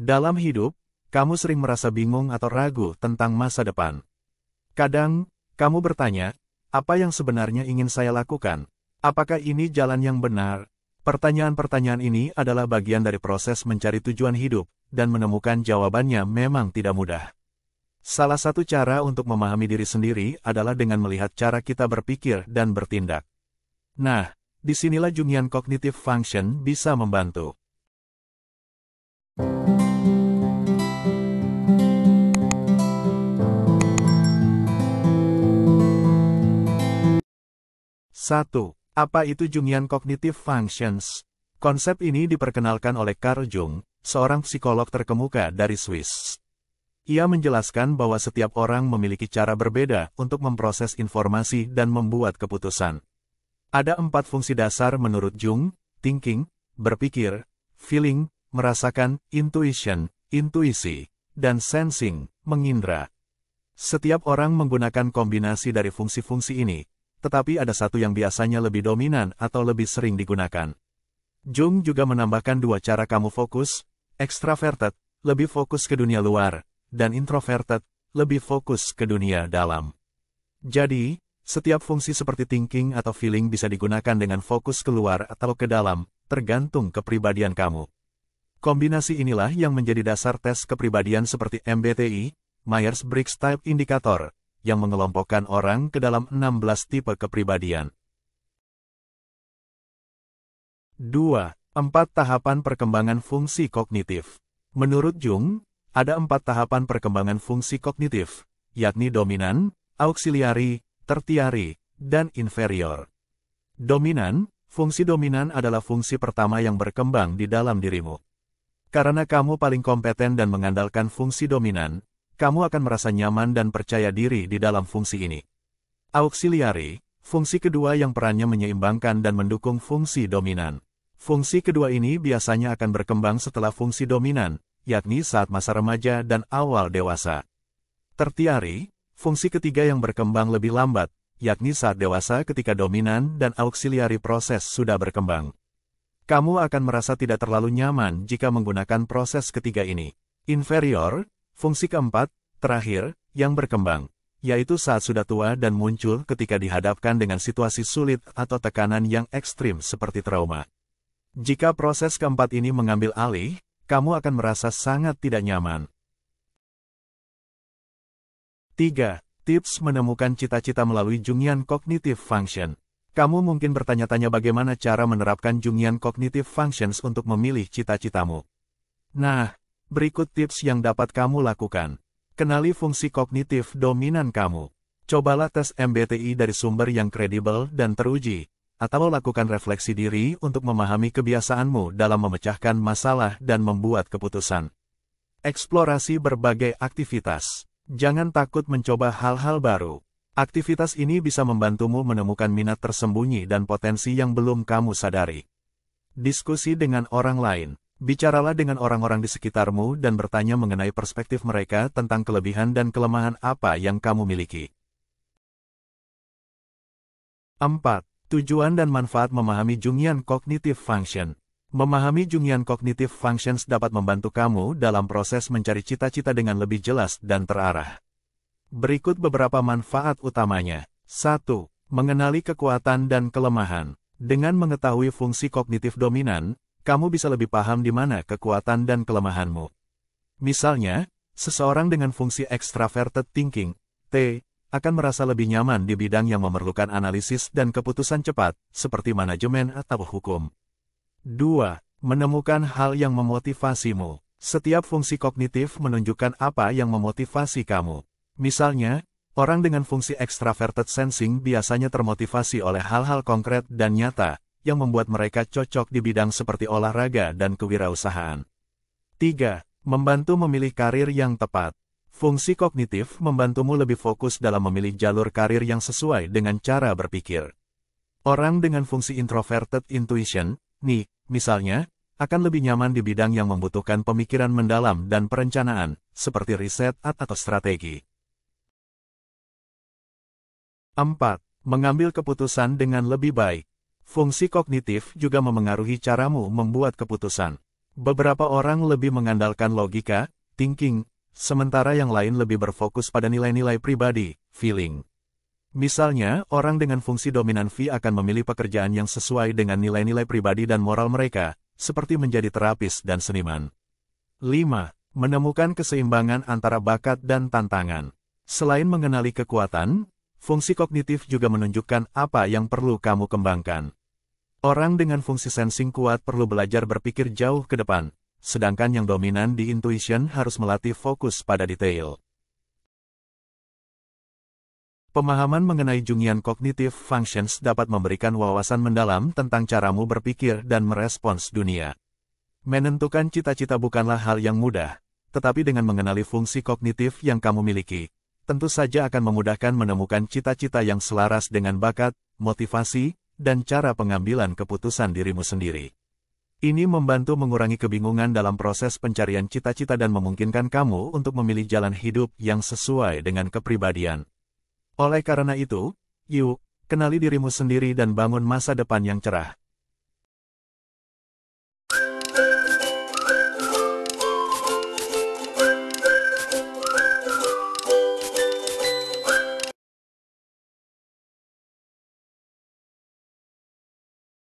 Dalam hidup, kamu sering merasa bingung atau ragu tentang masa depan. Kadang, kamu bertanya, apa yang sebenarnya ingin saya lakukan? Apakah ini jalan yang benar? Pertanyaan-pertanyaan ini adalah bagian dari proses mencari tujuan hidup, dan menemukan jawabannya memang tidak mudah. Salah satu cara untuk memahami diri sendiri adalah dengan melihat cara kita berpikir dan bertindak. Nah, disinilah Jungian Cognitive Function bisa membantu. Satu. Apa itu Jungian Cognitive Functions? Konsep ini diperkenalkan oleh Carl Jung, seorang psikolog terkemuka dari Swiss. Ia menjelaskan bahwa setiap orang memiliki cara berbeda untuk memproses informasi dan membuat keputusan. Ada 4 fungsi dasar menurut Jung: thinking, berpikir, feeling, merasakan, intuition, intuisi, dan sensing, mengindra. Setiap orang menggunakan kombinasi dari fungsi-fungsi ini, tetapi ada satu yang biasanya lebih dominan atau lebih sering digunakan. Jung juga menambahkan 2 cara kamu fokus: extraverted, lebih fokus ke dunia luar, dan introverted, lebih fokus ke dunia dalam. Jadi, setiap fungsi seperti thinking atau feeling bisa digunakan dengan fokus keluar atau ke dalam, tergantung kepribadian kamu. Kombinasi inilah yang menjadi dasar tes kepribadian seperti MBTI, Myers-Briggs Type Indicator, yang mengelompokkan orang ke dalam 16 tipe kepribadian. 2. 4 tahapan perkembangan fungsi kognitif. Menurut Jung, ada 4 tahapan perkembangan fungsi kognitif, yakni dominan, auxiliary, tertiary, dan inferior. Dominan, fungsi dominan adalah fungsi pertama yang berkembang di dalam dirimu. Karena kamu paling kompeten dan mengandalkan fungsi dominan, kamu akan merasa nyaman dan percaya diri di dalam fungsi ini. Auxiliary, fungsi kedua yang perannya menyeimbangkan dan mendukung fungsi dominan. Fungsi kedua ini biasanya akan berkembang setelah fungsi dominan, yakni saat masa remaja dan awal dewasa. Tertiary, fungsi ketiga yang berkembang lebih lambat, yakni saat dewasa ketika dominan dan auxiliary proses sudah berkembang. Kamu akan merasa tidak terlalu nyaman jika menggunakan proses ketiga ini. Inferior, fungsi keempat, terakhir, yang berkembang, yaitu saat sudah tua dan muncul ketika dihadapkan dengan situasi sulit atau tekanan yang ekstrim seperti trauma. Jika proses keempat ini mengambil alih, kamu akan merasa sangat tidak nyaman. 3. Tips menemukan cita-cita melalui Jungian Cognitive Function. Kamu mungkin bertanya-tanya bagaimana cara menerapkan Jungian Cognitive Functions untuk memilih cita-citamu. Nah, berikut tips yang dapat kamu lakukan. Kenali fungsi kognitif dominan kamu. Cobalah tes MBTI dari sumber yang kredibel dan teruji, atau lakukan refleksi diri untuk memahami kebiasaanmu dalam memecahkan masalah dan membuat keputusan. Eksplorasi berbagai aktivitas. Jangan takut mencoba hal-hal baru. Aktivitas ini bisa membantumu menemukan minat tersembunyi dan potensi yang belum kamu sadari. Diskusi dengan orang lain. Bicaralah dengan orang-orang di sekitarmu dan bertanya mengenai perspektif mereka tentang kelebihan dan kelemahan apa yang kamu miliki. 4. Tujuan dan manfaat memahami Jungian Cognitive Function. Memahami Jungian Cognitive Functions dapat membantu kamu dalam proses mencari cita-cita dengan lebih jelas dan terarah. Berikut beberapa manfaat utamanya. 1. Mengenali kekuatan dan kelemahan. Dengan mengetahui fungsi kognitif dominan, kamu bisa lebih paham di mana kekuatan dan kelemahanmu. Misalnya, seseorang dengan fungsi extraverted thinking, T, akan merasa lebih nyaman di bidang yang memerlukan analisis dan keputusan cepat, seperti manajemen atau hukum. 2. Menemukan hal yang memotivasimu. Setiap fungsi kognitif menunjukkan apa yang memotivasi kamu. Misalnya, orang dengan fungsi extraverted sensing biasanya termotivasi oleh hal-hal konkret dan nyata, yang membuat mereka cocok di bidang seperti olahraga dan kewirausahaan. 3. Membantu memilih karir yang tepat. Fungsi kognitif membantumu lebih fokus dalam memilih jalur karir yang sesuai dengan cara berpikir. Orang dengan fungsi introverted intuition, nih, misalnya, akan lebih nyaman di bidang yang membutuhkan pemikiran mendalam dan perencanaan, seperti riset atau strategi. 4. Mengambil keputusan dengan lebih baik. Fungsi kognitif juga memengaruhi caramu membuat keputusan. Beberapa orang lebih mengandalkan logika, thinking, sementara yang lain lebih berfokus pada nilai-nilai pribadi, feeling. Misalnya, orang dengan fungsi dominan V akan memilih pekerjaan yang sesuai dengan nilai-nilai pribadi dan moral mereka, seperti menjadi terapis dan seniman. 5. Menemukan keseimbangan antara bakat dan tantangan. Selain mengenali kekuatan, fungsi kognitif juga menunjukkan apa yang perlu kamu kembangkan. Orang dengan fungsi sensing kuat perlu belajar berpikir jauh ke depan, sedangkan yang dominan di intuition harus melatih fokus pada detail. Pemahaman mengenai Jungian Cognitive Functions dapat memberikan wawasan mendalam tentang caramu berpikir dan merespons dunia. Menentukan cita-cita bukanlah hal yang mudah, tetapi dengan mengenali fungsi kognitif yang kamu miliki, tentu saja akan memudahkan menemukan cita-cita yang selaras dengan bakat, motivasi, dan cara pengambilan keputusan dirimu sendiri. Ini membantu mengurangi kebingungan dalam proses pencarian cita-cita dan memungkinkan kamu untuk memilih jalan hidup yang sesuai dengan kepribadian. Oleh karena itu, yuk, kenali dirimu sendiri dan bangun masa depan yang cerah.